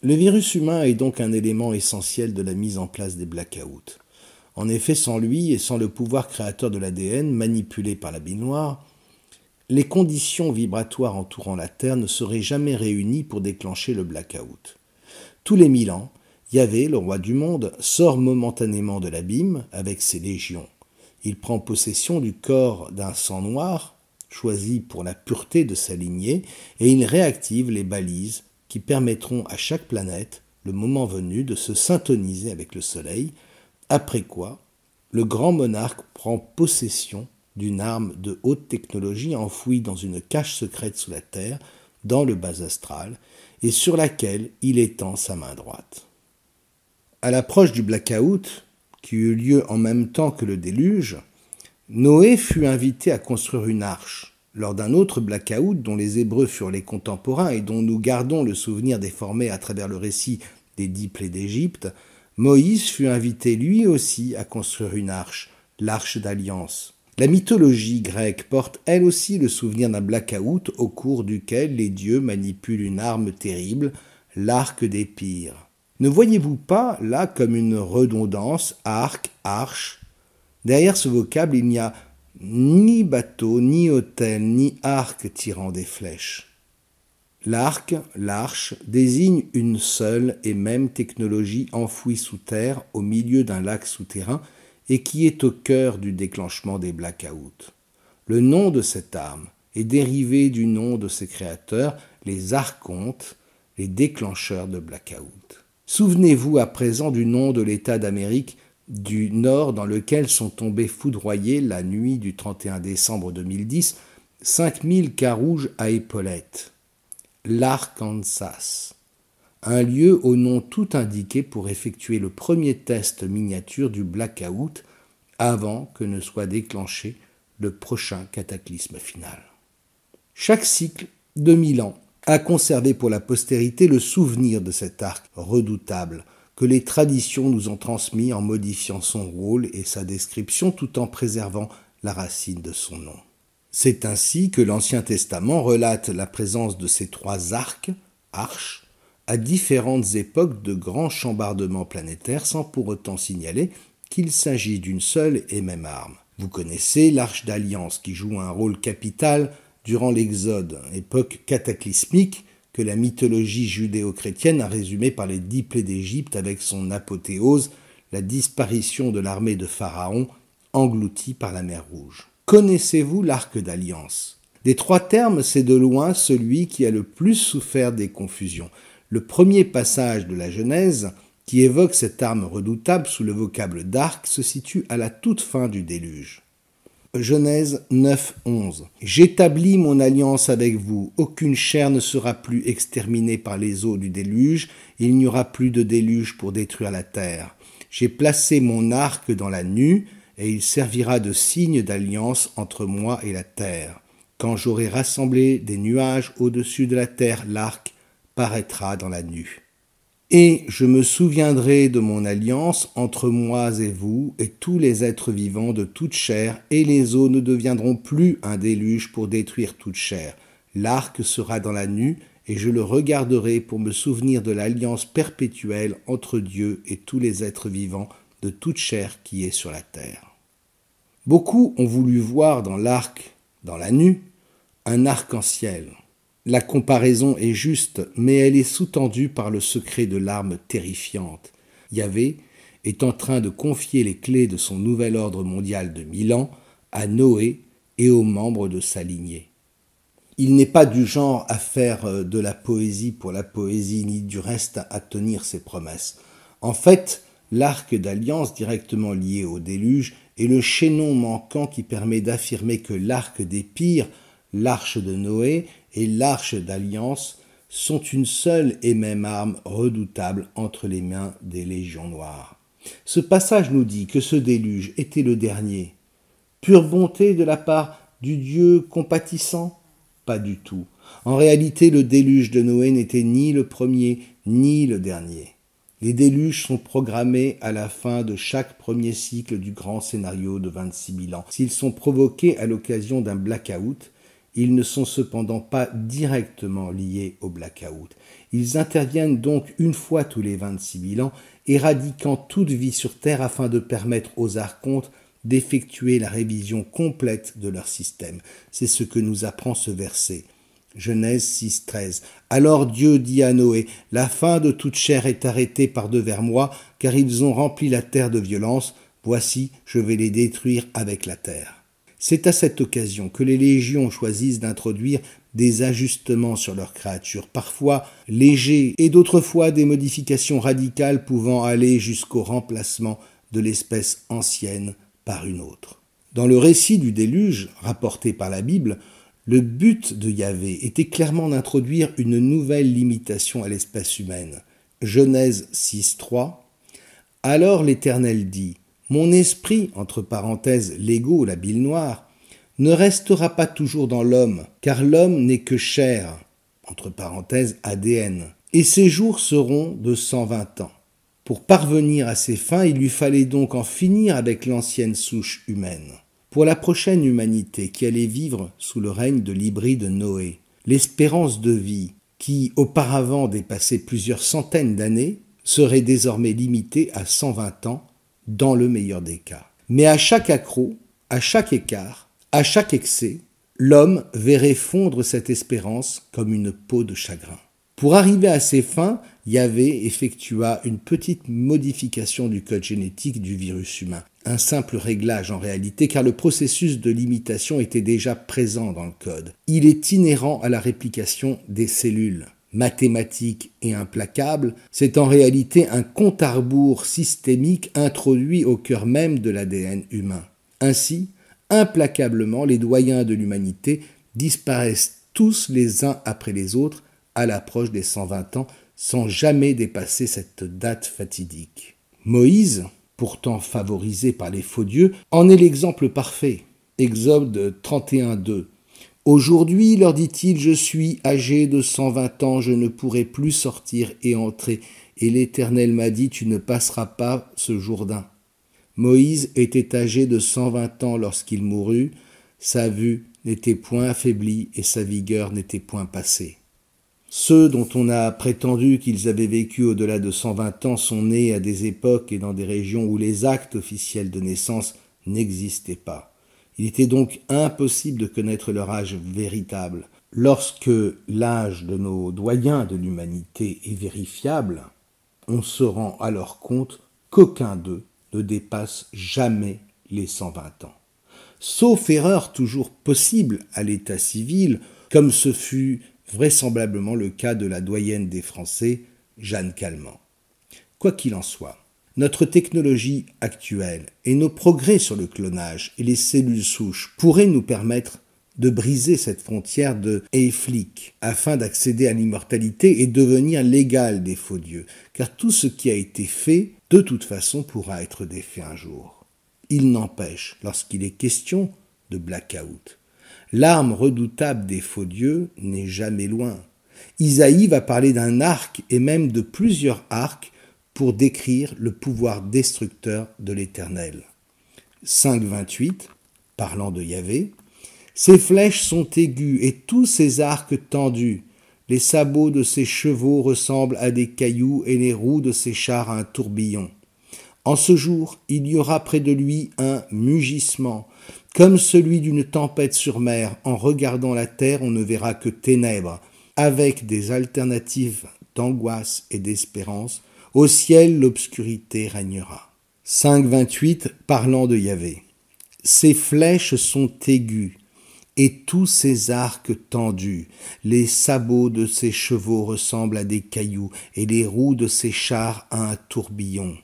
Le virus humain est donc un élément essentiel de la mise en place des blackouts. En effet, sans lui et sans le pouvoir créateur de l'ADN manipulé par la bille noire, les conditions vibratoires entourant la Terre ne seraient jamais réunies pour déclencher le blackout. Tous les 1000 ans, Yahvé, le roi du monde, sort momentanément de l'abîme avec ses légions. Il prend possession du corps d'un sang noir, choisi pour la pureté de sa lignée, et il réactive les balises qui permettront à chaque planète, le moment venu, de se syntoniser avec le Soleil, après quoi le grand monarque prend possession d'une arme de haute technologie enfouie dans une cache secrète sous la Terre, dans le bas astral, et sur laquelle il étend sa main droite. À l'approche du blackout, qui eut lieu en même temps que le déluge, Noé fut invité à construire une arche. Lors d'un autre blackout dont les Hébreux furent les contemporains et dont nous gardons le souvenir déformé à travers le récit des 10 plaies d'Égypte, Moïse fut invité lui aussi à construire une arche, l'arche d'alliance. La mythologie grecque porte elle aussi le souvenir d'un blackout au cours duquel les dieux manipulent une arme terrible, l'arc d'Épire. Ne voyez-vous pas là comme une redondance, arc, arche? Derrière ce vocable, il n'y a ni bateau, ni autel, ni arc tirant des flèches. L'arc, l'arche, désigne une seule et même technologie enfouie sous terre au milieu d'un lac souterrain et qui est au cœur du déclenchement des blackouts. Le nom de cette arme est dérivé du nom de ses créateurs, les archontes, les déclencheurs de blackout. Souvenez-vous à présent du nom de l'État d'Amérique du Nord dans lequel sont tombés foudroyés la nuit du 31 décembre 2010 5000 cas rouges à épaulettes. L'Arkansas, un lieu au nom tout indiqué pour effectuer le premier test miniature du blackout avant que ne soit déclenché le prochain cataclysme final. Chaque cycle de 1000 ans a conservé pour la postérité le souvenir de cet arc redoutable que les traditions nous ont transmis en modifiant son rôle et sa description tout en préservant la racine de son nom. C'est ainsi que l'Ancien Testament relate la présence de ces 3 arcs, arches, à différentes époques de grands chambardements planétaires sans pour autant signaler qu'il s'agit d'une seule et même arme. Vous connaissez l'arche d'alliance qui joue un rôle capital durant l'Exode, époque cataclysmique que la mythologie judéo-chrétienne a résumée par les 10 plaies d'Égypte avec son apothéose, la disparition de l'armée de Pharaon engloutie par la mer Rouge. Connaissez-vous l'arc d'alliance? Des 3 termes, c'est de loin celui qui a le plus souffert des confusions. Le premier passage de la Genèse, qui évoque cette arme redoutable sous le vocable d'arc, se situe à la toute fin du déluge. Genèse 9, 11. « J'établis mon alliance avec vous. Aucune chair ne sera plus exterminée par les eaux du déluge. Il n'y aura plus de déluge pour détruire la terre. J'ai placé mon arc dans la nue, et il servira de signe d'alliance entre moi et la terre. Quand j'aurai rassemblé des nuages au-dessus de la terre, l'arc paraîtra dans la nue. Et je me souviendrai de mon alliance entre moi et vous et tous les êtres vivants de toute chair, et les eaux ne deviendront plus un déluge pour détruire toute chair. L'arc sera dans la nue, et je le regarderai pour me souvenir de l'alliance perpétuelle entre Dieu et tous les êtres vivants de toute chair qui est sur la terre. » Beaucoup ont voulu voir dans l'arc, dans la nue, un arc-en-ciel. La comparaison est juste, mais elle est sous-tendue par le secret de l'arme terrifiante. Yahvé est en train de confier les clés de son nouvel ordre mondial de 1000 ans à Noé et aux membres de sa lignée. Il n'est pas du genre à faire de la poésie pour la poésie, ni du reste à tenir ses promesses. En fait, l'arc d'alliance directement lié au déluge est le chaînon manquant qui permet d'affirmer que l'arc d'Épire, l'arche de Noé et l'arche d'alliance sont une seule et même arme redoutable entre les mains des légions noires. Ce passage nous dit que ce déluge était le dernier. Pure bonté de la part du Dieu compatissant? Pas du tout. En réalité, le déluge de Noé n'était ni le premier ni le dernier. Les déluges sont programmés à la fin de chaque premier cycle du grand scénario de 26 000 ans. S'ils sont provoqués à l'occasion d'un blackout, Ils ne sont cependant pas directement liés au blackout. Ils interviennent donc une fois tous les 26 000 ans, éradiquant toute vie sur Terre afin de permettre aux archontes d'effectuer la révision complète de leur système. C'est ce que nous apprend ce verset. Genèse 6, 13. Alors Dieu dit à Noé, « La fin de toute chair est arrêtée par-devers moi, car ils ont rempli la terre de violence. Voici, je vais les détruire avec la terre. » C'est à cette occasion que les légions choisissent d'introduire des ajustements sur leurs créatures, parfois légers et d'autres fois des modifications radicales pouvant aller jusqu'au remplacement de l'espèce ancienne par une autre. Dans le récit du déluge, rapporté par la Bible, le but de Yahvé était clairement d'introduire une nouvelle limitation à l'espèce humaine. Genèse 6, 3. Alors l'Éternel dit, « Mon esprit, entre parenthèses l'ego, la bile noire, ne restera pas toujours dans l'homme, car l'homme n'est que chair, entre parenthèses ADN, et ses jours seront de 120 ans. » Pour parvenir à ses fins, il lui fallait donc en finir avec l'ancienne souche humaine. Pour la prochaine humanité qui allait vivre sous le règne de l'hybride Noé, l'espérance de vie, qui auparavant dépassait plusieurs centaines d'années, serait désormais limitée à 120 ans, dans le meilleur des cas. Mais à chaque accroc, à chaque écart, à chaque excès, l'homme verrait fondre cette espérance comme une peau de chagrin. Pour arriver à ses fins, Yahvé effectua une petite modification du code génétique du virus humain. Un simple réglage en réalité, car le processus de limitation était déjà présent dans le code. Il est inhérent à la réplication des cellules. Mathématique et implacable, c'est en réalité un compte à rebours systémique introduit au cœur même de l'ADN humain. Ainsi, implacablement, les doyens de l'humanité disparaissent tous les uns après les autres à l'approche des 120 ans, sans jamais dépasser cette date fatidique. Moïse, pourtant favorisé par les faux dieux, en est l'exemple parfait. Exode 31, 2. Aujourd'hui, leur dit-il, je suis âgé de 120 ans, je ne pourrai plus sortir et entrer. Et l'Éternel m'a dit, tu ne passeras pas ce Jourdain. Moïse était âgé de 120 ans lorsqu'il mourut, sa vue n'était point affaiblie et sa vigueur n'était point passée. Ceux dont on a prétendu qu'ils avaient vécu au-delà de 120 ans sont nés à des époques et dans des régions où les actes officiels de naissance n'existaient pas. Il était donc impossible de connaître leur âge véritable. Lorsque l'âge de nos doyens de l'humanité est vérifiable, on se rend alors compte qu'aucun d'eux ne dépasse jamais les 120 ans. Sauf erreur toujours possible à l'état civil, comme ce fut vraisemblablement le cas de la doyenne des Français, Jeanne Calment. Quoi qu'il en soit, notre technologie actuelle et nos progrès sur le clonage et les cellules souches pourraient nous permettre de briser cette frontière de Hayflick afin d'accéder à l'immortalité et devenir l'égal des faux dieux, car tout ce qui a été fait, de toute façon, pourra être défait un jour. Il n'empêche, lorsqu'il est question de blackout, l'arme redoutable des faux dieux n'est jamais loin. Isaïe va parler d'un arc et même de plusieurs arcs pour décrire le pouvoir destructeur de l'Éternel. 5.28, parlant de Yahvé, « Ses flèches sont aiguës et tous ses arcs tendus. Les sabots de ses chevaux ressemblent à des cailloux et les roues de ses chars à un tourbillon. En ce jour, il y aura près de lui un mugissement, comme celui d'une tempête sur mer. En regardant la terre, on ne verra que ténèbres, avec des alternatives d'angoisse et d'espérance. Au ciel, l'obscurité régnera. » 5.28, parlant de Yahvé. « Ses flèches sont aiguës, et tous ses arcs tendus. Les sabots de ses chevaux ressemblent à des cailloux, et les roues de ses chars à un tourbillon.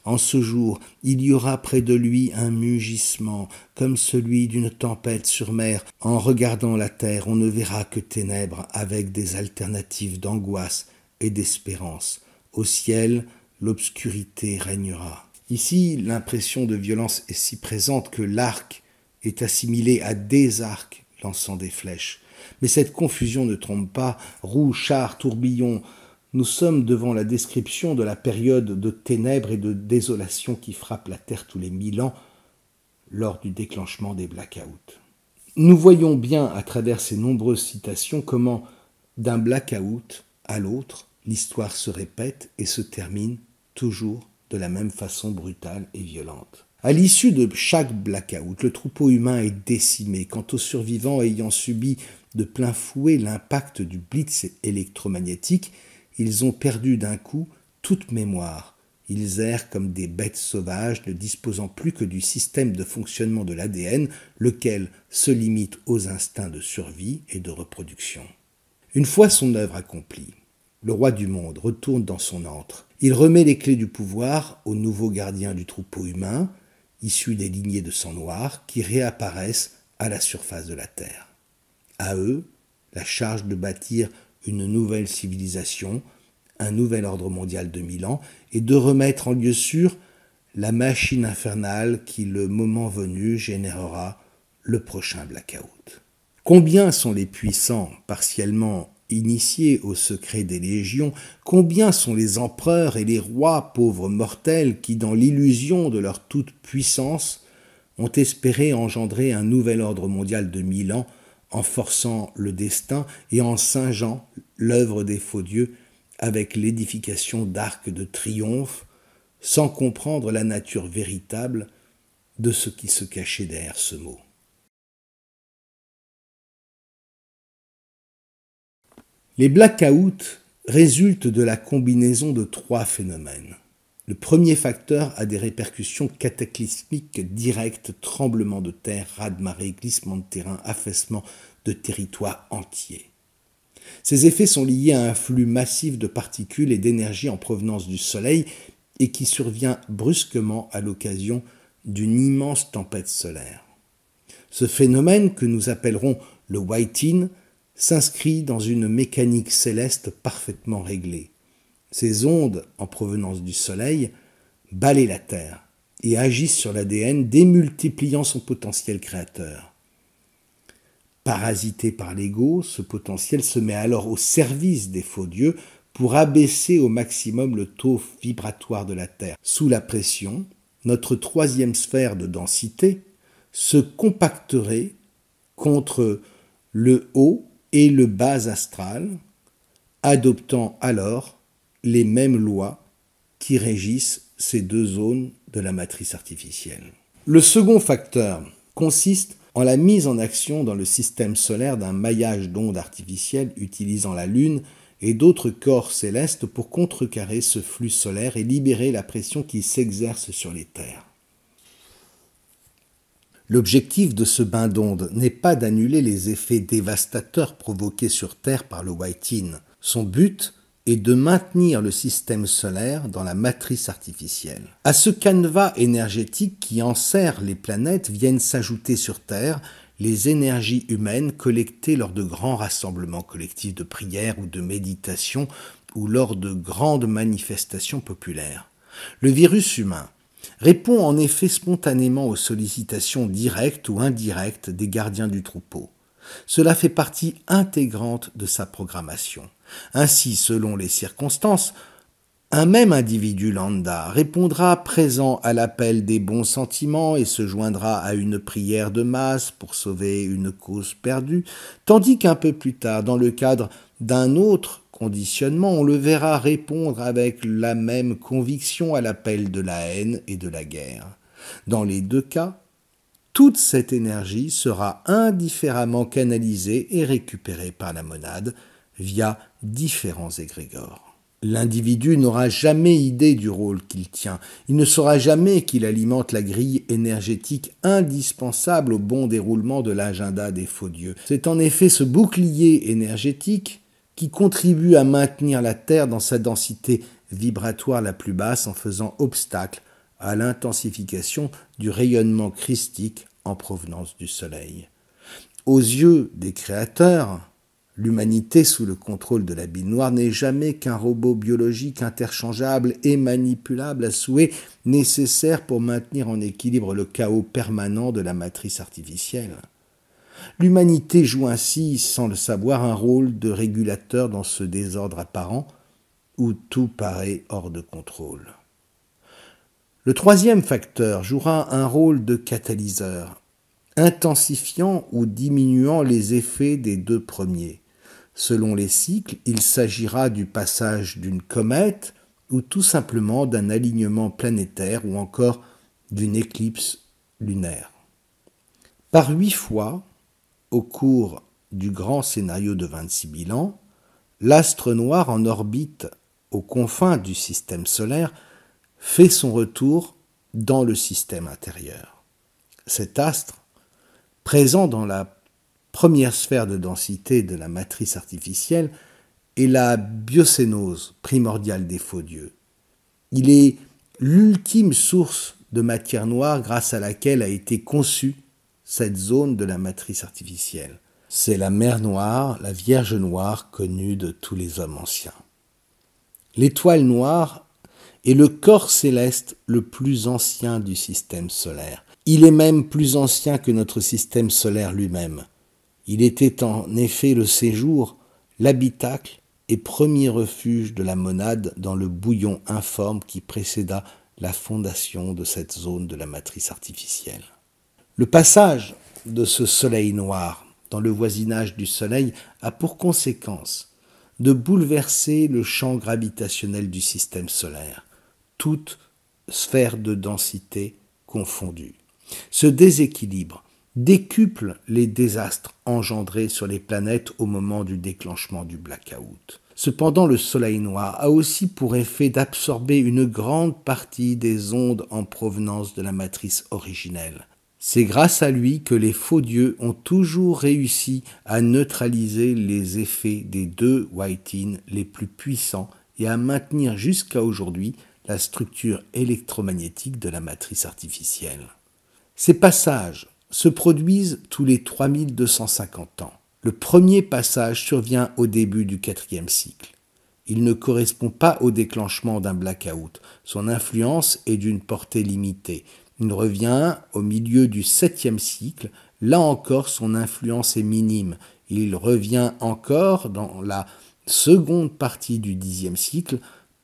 En ce jour, il y aura près de lui un mugissement, comme celui d'une tempête sur mer. En regardant la terre, on ne verra que ténèbres, avec des alternatives d'angoisse et d'espérance. Au ciel, l'obscurité régnera. » Ici, l'impression de violence est si présente que l'arc est assimilé à des arcs lançant des flèches. Mais cette confusion ne trompe pas. Roues, chars, tourbillons. Nous sommes devant la description de la période de ténèbres et de désolation qui frappe la terre tous les 1000 ans lors du déclenchement des blackouts. Nous voyons bien à travers ces nombreuses citations comment, d'un blackout à l'autre, l'histoire se répète et se termine toujours de la même façon brutale et violente. À l'issue de chaque blackout, le troupeau humain est décimé. Quant aux survivants ayant subi de plein fouet l'impact du blitz électromagnétique, ils ont perdu d'un coup toute mémoire. Ils errent comme des bêtes sauvages, ne disposant plus que du système de fonctionnement de l'ADN, lequel se limite aux instincts de survie et de reproduction. Une fois son œuvre accomplie, le roi du monde retourne dans son antre. Il remet les clés du pouvoir aux nouveaux gardiens du troupeau humain, issus des lignées de sang noir, qui réapparaissent à la surface de la Terre. À eux, la charge de bâtir une nouvelle civilisation, un nouvel ordre mondial de 1000 ans, et de remettre en lieu sûr la machine infernale qui, le moment venu, générera le prochain blackout. Combien sont les puissants partiellement initiés au secret des légions, combien sont les empereurs et les rois, pauvres mortels, qui, dans l'illusion de leur toute-puissance, ont espéré engendrer un nouvel ordre mondial de 1000 ans en forçant le destin et en singeant l'œuvre des faux dieux avec l'édification d'arcs de triomphe, sans comprendre la nature véritable de ce qui se cachait derrière ce mot. Les blackouts résultent de la combinaison de 3 phénomènes. Le premier facteur a des répercussions cataclysmiques directes, tremblements de terre, raz-de-marée, glissements de terrain, affaissement de territoires entiers. Ces effets sont liés à un flux massif de particules et d'énergie en provenance du Soleil et qui survient brusquement à l'occasion d'une immense tempête solaire. Ce phénomène, que nous appellerons le whiting, s'inscrit dans une mécanique céleste parfaitement réglée. Ces ondes en provenance du Soleil balayent la Terre et agissent sur l'ADN, démultipliant son potentiel créateur. Parasité par l'ego, ce potentiel se met alors au service des faux dieux pour abaisser au maximum le taux vibratoire de la Terre. Sous la pression, notre troisième sphère de densité se compacterait contre le haut et le bas astral, adoptant alors les mêmes lois qui régissent ces 2 zones de la matrice artificielle. Le second facteur consiste en la mise en action dans le système solaire d'un maillage d'ondes artificielles utilisant la Lune et d'autres corps célestes pour contrecarrer ce flux solaire et libérer la pression qui s'exerce sur les terres. L'objectif de ce bain d'ondes n'est pas d'annuler les effets dévastateurs provoqués sur Terre par le whiting. Son but est de maintenir le système solaire dans la matrice artificielle. À ce canevas énergétique qui enserre les planètes viennent s'ajouter sur Terre les énergies humaines collectées lors de grands rassemblements collectifs de prière ou de méditation ou lors de grandes manifestations populaires. Le virus humain répond en effet spontanément aux sollicitations directes ou indirectes des gardiens du troupeau. Cela fait partie intégrante de sa programmation. Ainsi, selon les circonstances, un même individu lambda répondra présent à l'appel des bons sentiments et se joindra à une prière de masse pour sauver une cause perdue, tandis qu'un peu plus tard, dans le cadre d'un autre conditionnement, on le verra répondre avec la même conviction à l'appel de la haine et de la guerre. Dans les 2 cas, toute cette énergie sera indifféremment canalisée et récupérée par la monade via différents égrégores. L'individu n'aura jamais idée du rôle qu'il tient. Il ne saura jamais qu'il alimente la grille énergétique indispensable au bon déroulement de l'agenda des faux dieux. C'est en effet ce bouclier énergétique qui contribue à maintenir la Terre dans sa densité vibratoire la plus basse en faisant obstacle à l'intensification du rayonnement christique en provenance du Soleil. Aux yeux des créateurs, l'humanité sous le contrôle de la bille noire n'est jamais qu'un robot biologique interchangeable et manipulable à souhait, nécessaire pour maintenir en équilibre le chaos permanent de la matrice artificielle. L'humanité joue ainsi, sans le savoir, un rôle de régulateur dans ce désordre apparent où tout paraît hors de contrôle. Le troisième facteur jouera un rôle de catalyseur. intensifiant ou diminuant les effets des deux premiers. Selon les cycles, il s'agira du passage d'une comète ou tout simplement d'un alignement planétaire ou encore d'une éclipse lunaire. Par 8 fois, au cours du grand scénario de 26 000 ans, l'astre noir en orbite aux confins du système solaire fait son retour dans le système intérieur. Cet astre, présent dans la première sphère de densité de la matrice artificielle, est la biocénose primordiale des faux dieux. Il est l'ultime source de matière noire grâce à laquelle a été conçue cette zone de la matrice artificielle. C'est la mer noire, la Vierge noire connue de tous les hommes anciens. L'étoile noire est le corps céleste le plus ancien du système solaire. Il est même plus ancien que notre système solaire lui-même. Il était en effet le séjour, l'habitacle et premier refuge de la monade dans le bouillon informe qui précéda la fondation de cette zone de la matrice artificielle. Le passage de ce soleil noir dans le voisinage du soleil a pour conséquence de bouleverser le champ gravitationnel du système solaire, toute sphère de densité confondue. Ce déséquilibre décuple les désastres engendrés sur les planètes au moment du déclenchement du blackout. Cependant, le soleil noir a aussi pour effet d'absorber une grande partie des ondes en provenance de la matrice originelle. C'est grâce à lui que les faux dieux ont toujours réussi à neutraliser les effets des deux white-in les plus puissants et à maintenir jusqu'à aujourd'hui la structure électromagnétique de la matrice artificielle. Ces passages se produisent tous les 3250 ans. Le premier passage survient au début du 4e cycle. Il ne correspond pas au déclenchement d'un blackout. Son influence est d'une portée limitée. Il revient au milieu du 7e cycle. Là encore, son influence est minime. Il revient encore dans la seconde partie du 10e cycle.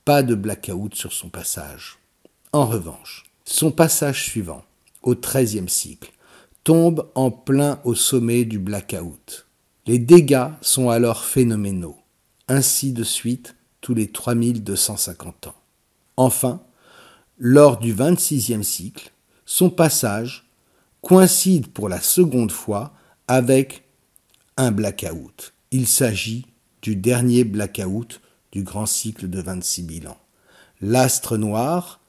Pas de blackout sur son passage. En revanche, son passage suivant, au 13e cycle, tombe en plein au sommet du blackout. Les dégâts sont alors phénoménaux. Ainsi de suite, tous les 3250 ans. Enfin, lors du 26e cycle, son passage coïncide pour la seconde fois avec un blackout. Il s'agit du dernier blackout du grand cycle de 26 000 ans. L'astre noir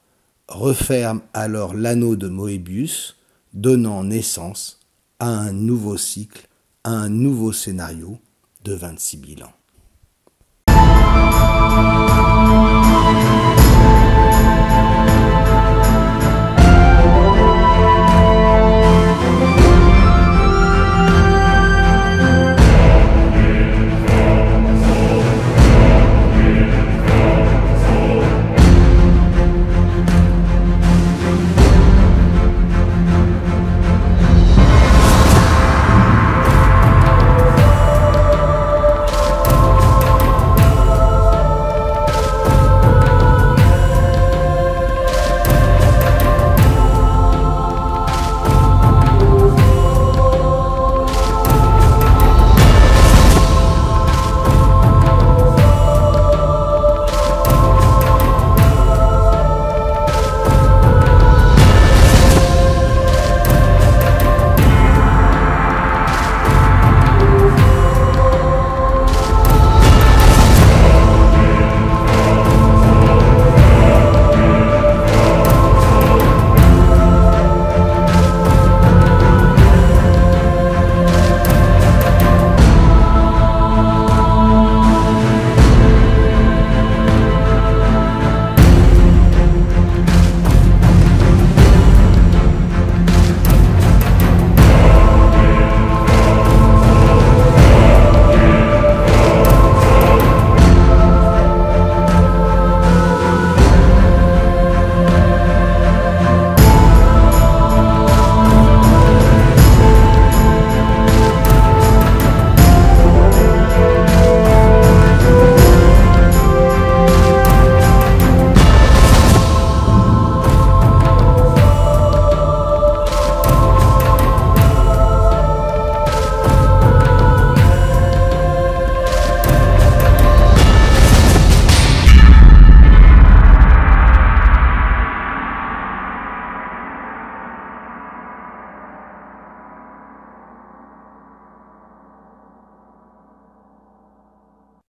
referme alors l'anneau de Moebius, donnant naissance à un nouveau cycle, à un nouveau scénario de 26 000 ans.